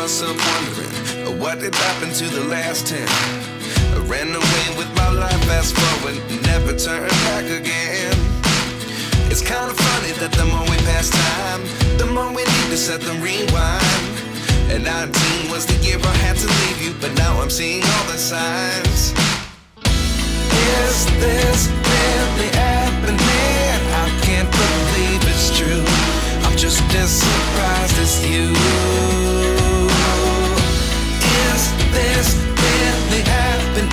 myself wondering, what did happen to the last 10? I ran away with my life, fast forward, never turn back again. It's kind of funny that the more we pass time, the more we need to set them rewind. And 19 was the year I had to leave you, but now I'm seeing all the signs. Is this really happening? I can't believe it's true. I'm just as surprised as you. Is this really happening?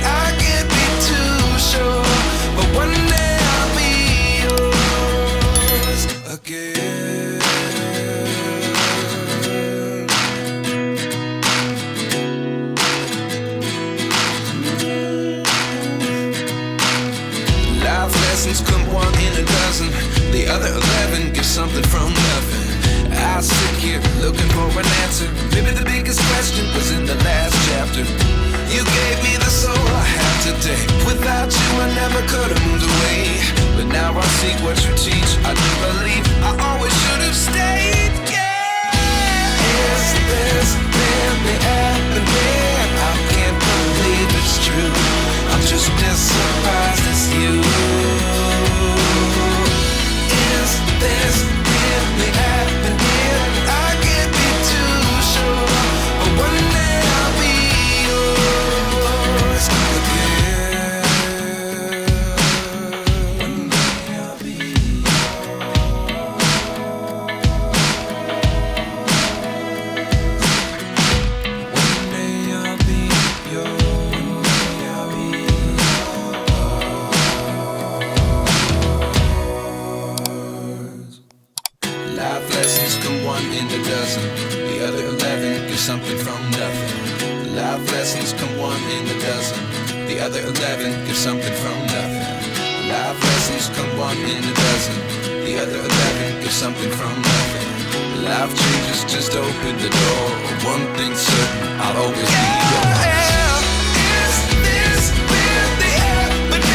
I can't be too sure, but one day I'll be yours again. Life lessons come one in a dozen. The other 11 give something from nothing. I sit here looking for an answer. Maybe the biggest question was in the last chapter. You gave me the soul I have today. Without you I never could have moved away. But now I see what you teach. I do believe I always should have stayed. Yeah. Is this really happening? I can't believe it's true. I'm just as surprised as you. Is this really happening? I can't be too sure, but one day I'll be yours again. One day I'll be yours. One day I'll be yours. Life lessons come one in a dozen. The other 11 give something from nothing. Life lessons come one in a dozen. The other 11 give something from nothing. Life lessons come one in a dozen. The other 11 give something from nothing. Life changes just open the door. One thing's certain, I'll always be yours. Is this really happening?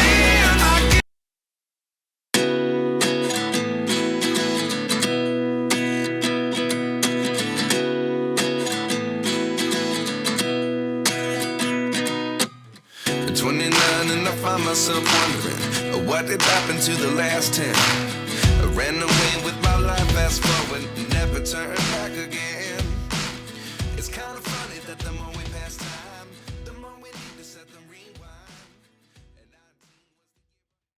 At 29 and I find myself wondering, what did happen to the last 10? I ran away with my life, fast forward, never turn back again.